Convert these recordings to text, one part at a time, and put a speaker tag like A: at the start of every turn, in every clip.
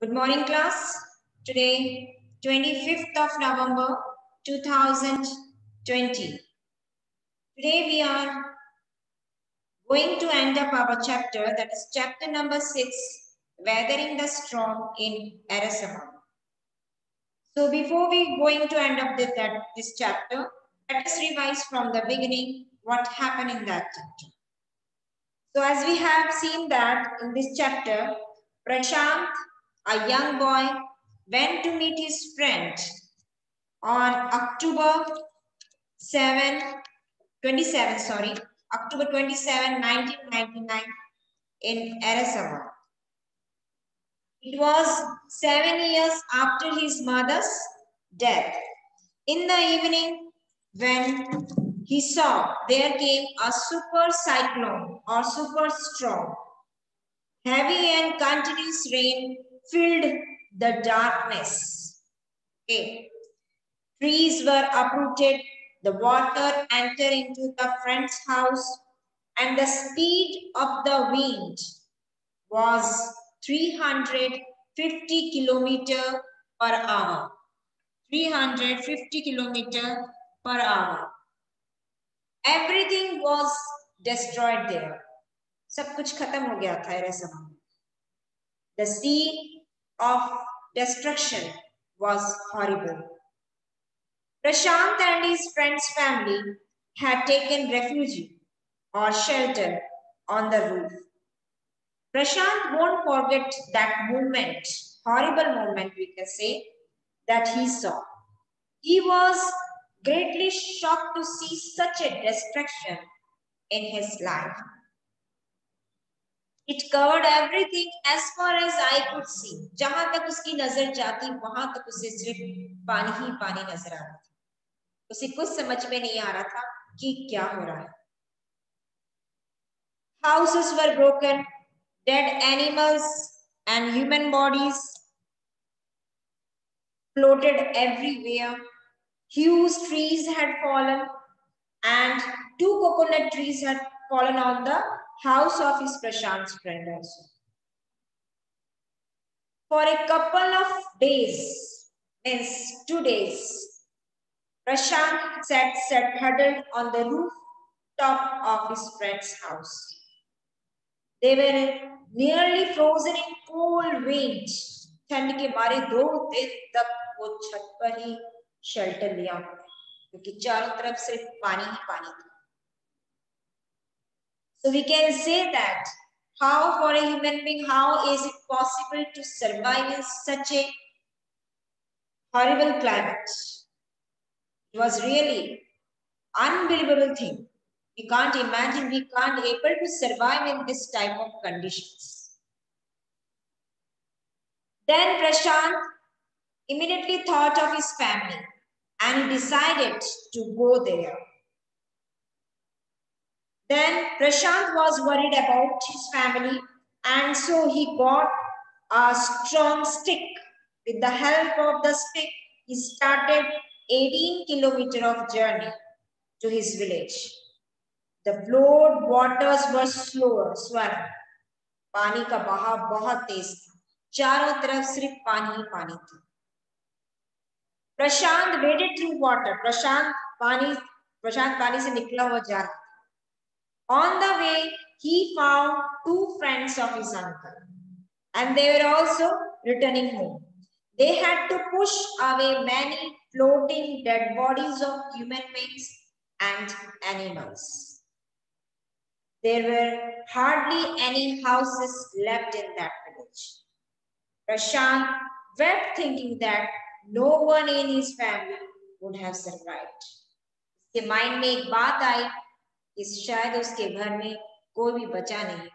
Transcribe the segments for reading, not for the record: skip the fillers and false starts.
A: Good morning, class. Today, 25th of November 2020. Today, we are going to end up our chapter, that is chapter number 6, Weathering the Storm in Erasavam. So, before we going to end up this chapter, let us revise from the beginning what happened in that chapter. So, as we have seen that in this chapter, Prashant, a young boy, went to meet his friend on October 27, 1999 in Arizona. It was 7 years after his mother's death. In the evening, when he saw there came a super cyclone or super storm, heavy and continuous rain filled the darkness. Okay. Trees were uprooted, the water entered into the friend's house, and the speed of the wind was 350 kilometer per hour. 350 kilometer per hour. Everything was destroyed there. सब कुछ खत्म हो गया था एरेसमा में. The scene of destruction was horrible. Prashant and his friend's family had taken refuge or shelter on the roof. Prashant won't forget that moment, horrible moment we can say, that he saw. He was greatly shocked to see such a destruction in his life. It covered everything as far as I could see. जहां तक उसकी नजर जाती वहां तक उसे सिर्फ पानी ही पानी नजर आ रहा था. उसे कुछ समझ में नहीं आ रहा था कि क्या हो रहा है. Houses were broken, dead animals and human bodies floated everywhere. Huge trees had fallen and 2 coconut trees had fallen on the house of his Prashant's friend also. For a couple of days, means 2 days, Prashant sat huddled on the rooftop of his friend's house. They were nearly frozen in cold wind. ठंड के मारे 2 दिन तक वो छत पर ही shelter लिया क्योंकि चारों तरफ सिर्फ पानी ही पानी था. So we can say that how for a human being, how is it possible to survive in such a horrible climate? It was really unbelievable thing. We can't imagine, we can't able to survive in this type of conditions. Then Prashant immediately thought of his family and he decided to go there. Then Prashant was worried about his family and so he got a strong stick. With the help of the stick, he started 18 kilometers of journey to his village. The flowed waters were swollen. पानी का बहाव बहुत तेज था. चारों तरफ सिर्फ पानी ही पानी था. प्रशांत waded through water. प्रशांत पानी से निकला हुआ जा रहा था. On the way, he found 2 friends of his uncle, and they were also returning home. They had to push away many floating dead bodies of human beings and animals. There were hardly any houses left in that village. Prashant wept thinking that no one in his family would have survived. उसके mind में एक बात आई कि शायद उसके घर में कोई भी बचा नहीं.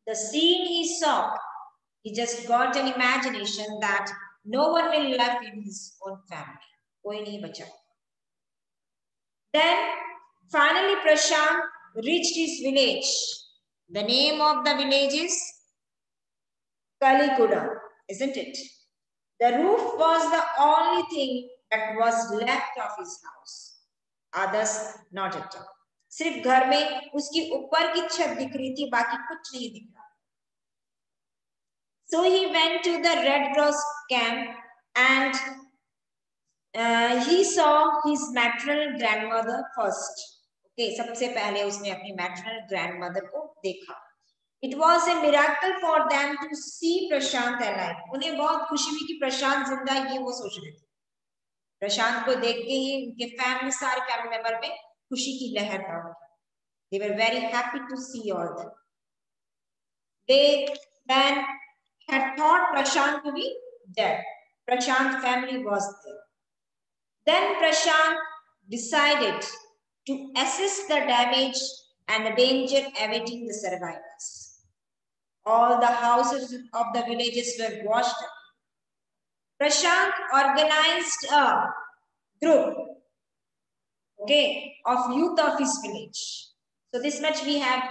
A: The scene he saw, he just got an imagination that no one will left in his own family. कोई नहीं बचा. Then finally Prashant reached his village. The name of the village is Kalikuda, isn't it? The roof was the only thing that was left of his house. Others not at all. सिर्फ घर में उसकी ऊपर की छत दिख रही थी, बाकी कुछ नहीं दिख रहा. So he went to the Red Cross camp and he saw his maternal grandmother first. Okay, सबसे पहले उसने अपनी maternal grandmother को देखा. It was a miracle for them to see Prashant alive. उन्हें बहुत खुशी हुई कि प्रशांत जिंदा है, ये वो सोच रहे थे. प्रशांत को देख के ही उनके फैमिली, सारे फैमिली मेंबर में खुशी की लहर दौड़. They were very happy to see all that. They then had thought Prashant to be dead. Prashant family was there. Then Prashant decided to assess the damage and the danger awaiting the survivors. All the houses of the villages were washed up. Prashant organized a group, okay, of youth of his village. So this much we have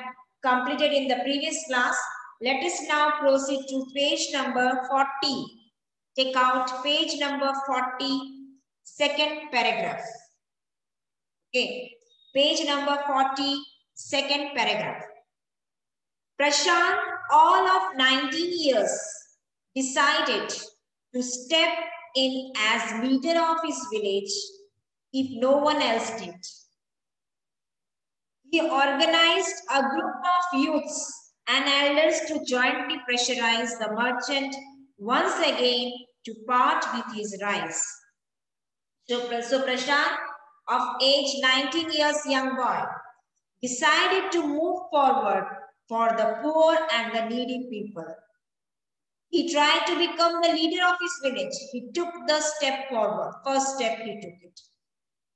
A: completed in the previous class. Let us now proceed to page number 40. Take out page number 40, second paragraph. Okay, page number 40, second paragraph. Prashant, all of 19 years, decided to step in as leader of his village if no one else did. He organized a group of youths and elders to jointly pressurize the merchant once again to part with his rice. So Prashant, of age 19 years, young boy, decided to move forward for the poor and the needy people. He tried to become the leader of his village. He took the step forward. First step he took it.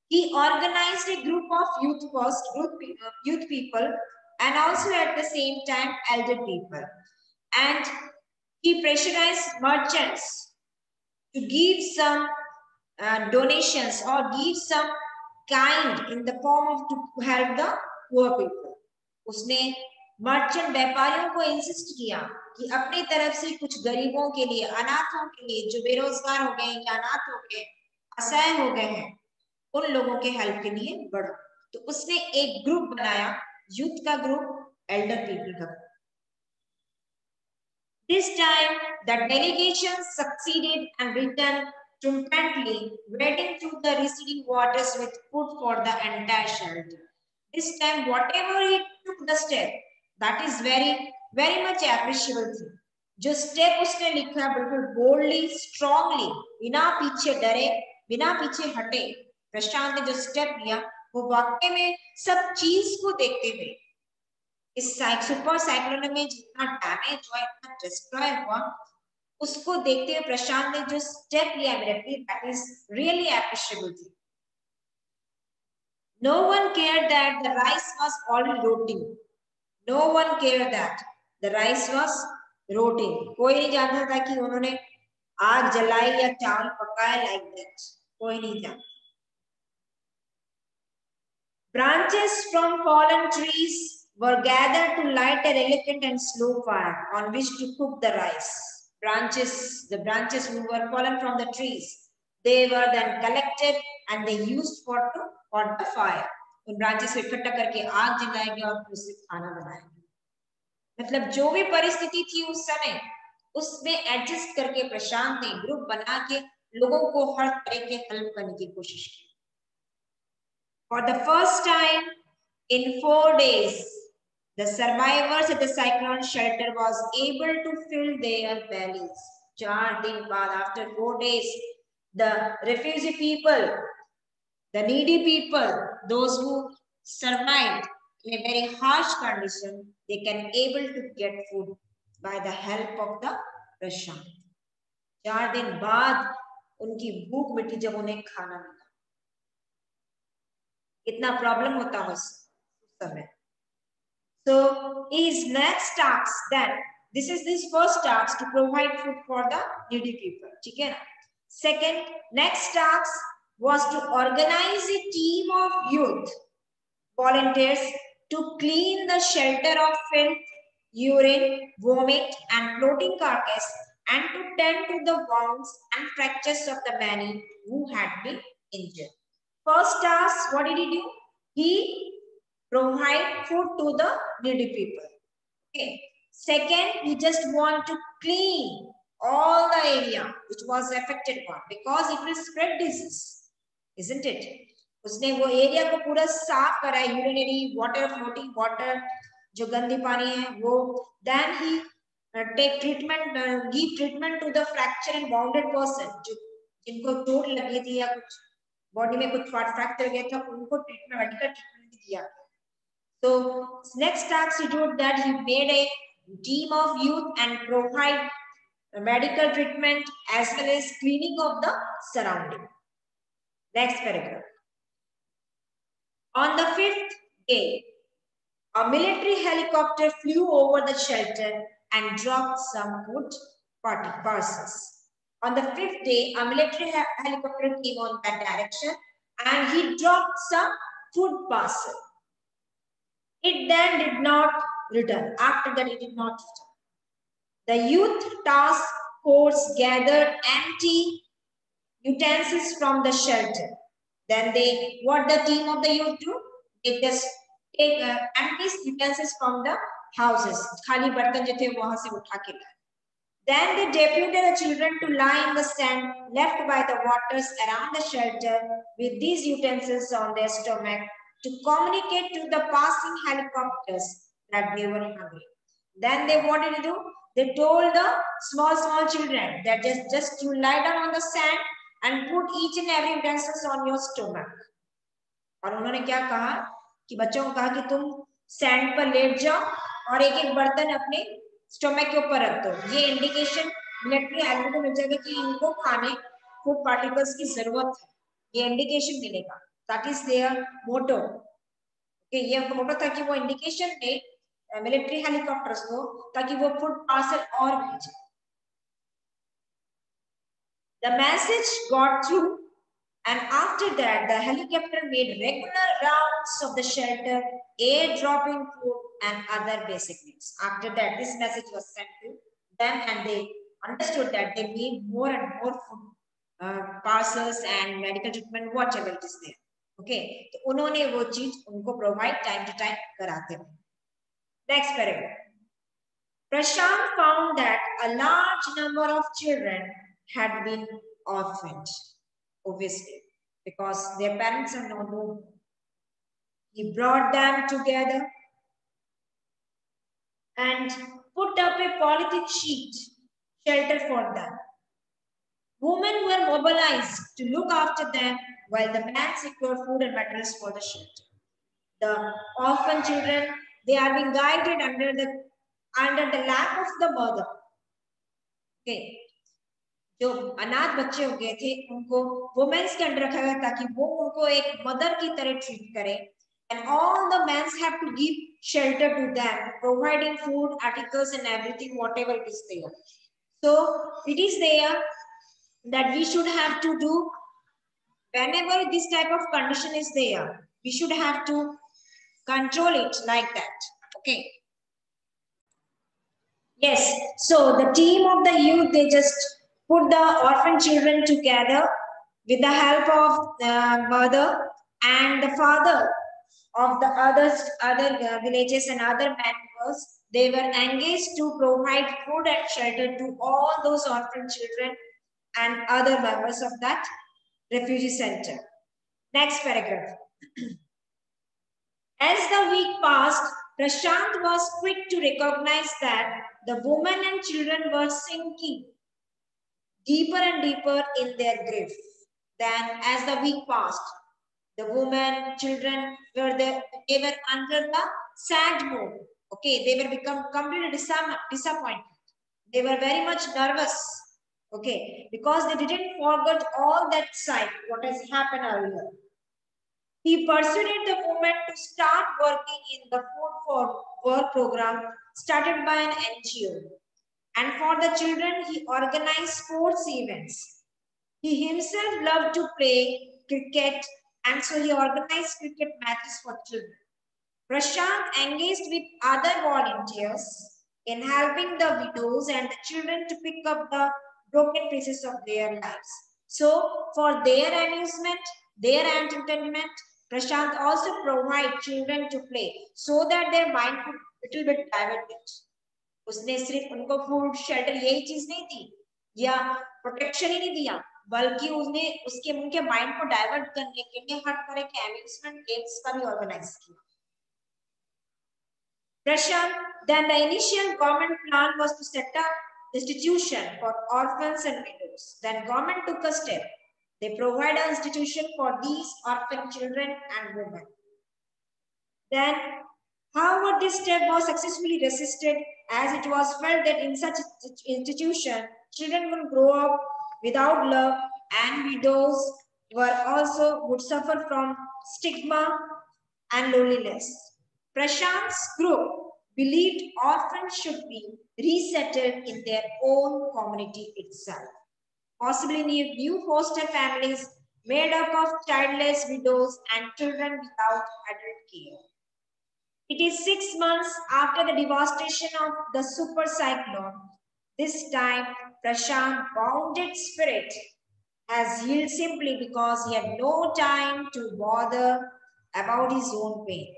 A: He organized a group of youth people and also at the same time elder people. And he pressurized merchants to give some donations or give some kind in the form of to help the poor people. उसने merchant व्यापारियों को insist किया कि अपनी तरफ से कुछ गरीबों के लिए, अनाथों के लिए, जो बेरोजगार हो गए या अनाथ हो गए, असहाय हो गए हैं, उन लोगों के हेल्प के लिए बढ़ो. तो उसने एक ग्रुप बनाया, यूथ का ग्रुप, एल्डर पीपल का. This time the delegation succeeded and returned triumphantly, wading through the receding waters with food for the entire shelter. This time, whatever he took the step, that is very much appreciable thing. जो step उसने लिखा बिल्कुल boldly, strongly, बिना पीछे डरे, बिना पीछे हटे, प्रशांत ने जो स्टेप लिया, वो वाकई में सब चीज को देखते हुए, इस सुपर साइक्लोन में जितना डैमेज हुआ, इतना डिस्ट्रॉय हुआ, उसको देखते हुए प्रशांत ने जो स्टेप लिया, मेरे प्रिय, that is really appreciable thing. No one cared that the rice was already rotting. No one cared that the rice was rotting. कोई नहीं जानता था कि उन्होंने आग जलाई या चावल पकाया like that. कोई नहीं जानता. Branches from fallen trees were gathered to light a delicate and slow fire on which to cook the rice. The branches who were fallen from the trees, they were then collected and they used for the fire. उन branches को इकट्ठा करके आग जलाएंगे और फिर उससे खाना बनाएंगे. मतलब जो भी परिस्थिति थी उस समय, उसमें एडजस्ट करके प्रशांत ने ग्रुप बना के लोगों को हर तरह के हेल्प करने की कोशिश की. For the first time in 4 days, the survivors at the cyclone shelter was able to fill their bellies. 4 दिन बाद, after 4 days, the refugee people, the needy people, those who survived in a very harsh condition, they can able to get food by the help of the Prashant. 4 दिन बाद उनकी भूख मिटी जब उन्हें खाना मिला. कितना प्रॉब्लम होता है उस समय. So his next task then, this is his first task to provide food for the needy people. ठीक है ना? Second, next task was to organize a team of youth volunteers to clean the shelter of filth, urine, vomit, and floating carcass, and to tend to the wounds and fractures of the many who had been injured. First task, what did he do? He provide food to the needy people. Okay. Second, he just want to clean all the area which was affected one because it will spread disease, isn't it? उसने वो area को पूरा साफ करा, urinary water, floating water, जो गंदी पानी है वो. Then he take treatment, give treatment to the fracture and wounded person, जो जिनको चोट लगी थी या कुछ बॉडी में कुछ फ्रैक्चर गया था, उनको ट्रीटमेंट, मेडिकल ट्रीटमेंट दिया. So next task he did that he made a team of youth and provide medical treatment as well as cleaning of the surrounding. Next paragraph. On the 5th day, a military helicopter flew over the shelter and dropped some food parcels. On the 5th day, a military helicopter came on that direction and he dropped some food parcel. It then did not return. After that, it did not return. The youth task force gathered empty utensils from the shelter. Then what the team of the youth do? They just take empty utensils from the houses. Khali bartan jo the wahan se utha ke laye. Then they deputed the children to lie in the sand left by the waters around the shelter with these utensils on their stomach to communicate to the passing helicopters that they were hungry. Then what did they do? They told the small children that just you lie down on the sand and put each and every utensils on your stomach. और उन्होंने क्या कहा कि बच्चों को कहा कि तुम सैंड पर लेट जाओ और एक एक बर्तन अपने स्टोमक के ऊपर रख दो. ये इंडिकेशन मिलिट्री एनिमल को मिल जाएगा कि इनको खाने फूड पार्टिकल्स की जरूरत है. ये इंडिकेशन मिलेगा. That is their motto. Okay, ये मोटो था कि वो इंडिकेशन दे मिलिट्री हेलीकॉप्टर्स को ताकि वो फूड पार्सल और भेजे. The message got through, and after that, the helicopter made regular rounds of the shelter, airdropping food and other basic needs. After that, this message was sent to them, and they understood that they need more and more food parcels and medical treatment, whatever it is there. Okay, तो उन्होंने वो चीज उनको provide time to time कराते हैं. Next paragraph. Prashant found that a large number of children had been orphaned, obviously, because their parents are no more. He brought them together and put up a polythene sheet shelter for them. Women were mobilized to look after them while the men secured food and materials for the shelter. The orphan children, they are being guided under the lap of the mother. Okay. जो अनाथ बच्चे हो गए थे उनको women's के under रखा गया ताकि वो उनको एक मदर की तरह ट्रीट करे. And all the men have to give shelter to them, providing food, articles, and everything, whatever it is there. So it is there that we should have to do whenever this type of condition is there. We should have to control it like that. Okay. Yes. So the team of the youth, they just put the orphan children together with the help of the mother and the father of the other villages and other members. They were engaged to provide food and shelter to all those orphan children and other members of that refugee center. Next paragraph. As the week passed, Prashant was quick to recognize that the women and children were sinking deeper and deeper in their grief. Then as the week passed, the women, children they were under the sad mood. Okay, they were become completely disappointed. They were very much nervous. Okay, because they didn't forget all that sight, what has happened earlier. He persuaded the women to start working in the Food for Work program started by an NGO. And for the children, he organized sports events. He himself loved to play cricket, and so he organized cricket matches for children. Prashant engaged with other volunteers in helping the widows and the children to pick up the broken pieces of their lives. So, for their amusement, their entertainment, Prashant also provided children to play so that their mind could little bit diverted. उसने सिर्फ उनको food shelter यही चीज नहीं दी या protection ही नहीं दिया, बल्कि उसने उनके माइंड को डाइवर्ट करने के लिए हर तरह के अम्यूजमेंट गेम्स का भी ऑर्गेनाइज किया. Prashant, then the initial government plan was to set up institution for orphans and widows. Then government took a step. They provide an institution for these orphan children and women. Then, however, this step was successfully resisted as it was felt that in such institution, children would grow up without love and widows would suffer from stigma and loneliness. Prashant's group believed orphans should be resettled in their own community itself, possibly new foster families made up of childless widows and children without adult care. It is 6 months after the devastation of the super cyclone. This time, Prashant's wounded spirit has healed simply because he had no time to bother about his own pain.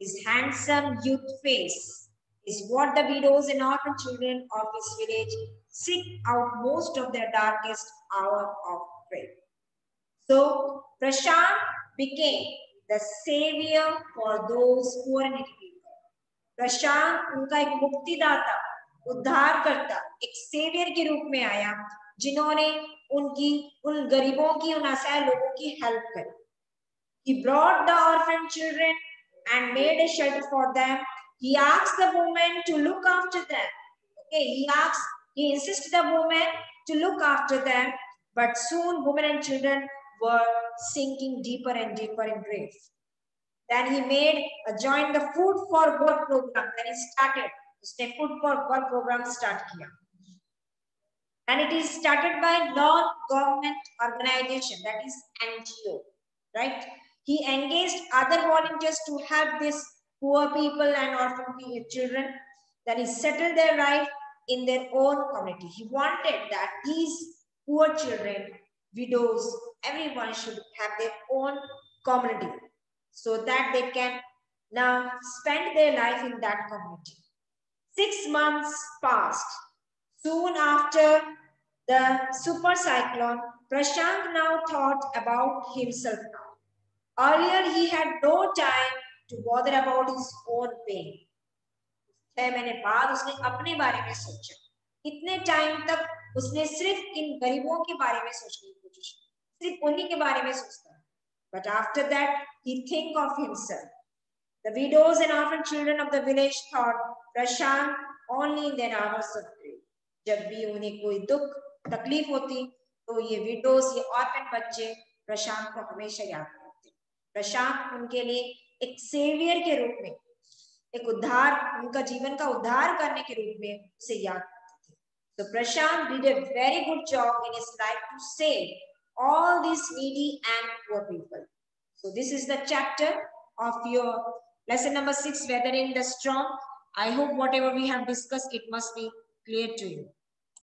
A: His handsome youth face is what the widows and orphan children of his village seek out most of their darkest hour of prayer. So Prashant became the savior for those poor and needy people. प्रशांत उनका एक मुक्तिदाता, उद्धार करता, एक saviour के रूप में आया जिन्होंने उन गरीबों की, उन असहाय लोगों की हेल्प करी. He brought the orphan children and made a shelter for them. He asked the women to look after them. Okay, he insisted the women to look after them, but soon women and children were sinking deeper and deeper in grief. Then he joined the Food for Work program. Then he started the Food for Work program start kiya. And it is started by non-government organization, that is NGO, right? He engaged other volunteers to help these poor people and orphan children. Then he settled their life in their own community. He wanted that these poor children, widows, everyone should have their own community so that they can now spend their life in that community. 6 months passed. Soon after the super cyclone, Prashant now thought about himself now. Earlier, he had no time to bother about his own pain. 6 महीने बाद उसने अपने बारे में सोचा. इतने time तक उसने सिर्फ इन गरीबों के बारे में सोचने की कोशिश की, सिर्फ उन्हीं के बारे में सोचता. But after that, he think of himself. The widows and orphan children of the village thought Prashant only in their hours of grief. जब भी उन्हें कोई दुख तकलीफ होती तो ये विडोज, ये ऑर्फन बच्चे प्रशांत को हमेशा याद करते. प्रशांत उनके लिए एक सेवियर के रूप में, एक उद्धार, उनका जीवन का उद्धार करने के रूप में उसे याद करते थे. So Prashant did a very good job in his life to save all these needy and poor people. So this is the chapter of your lesson number 6, Weathering the Storm. I hope whatever we have discussed, it must be clear to you.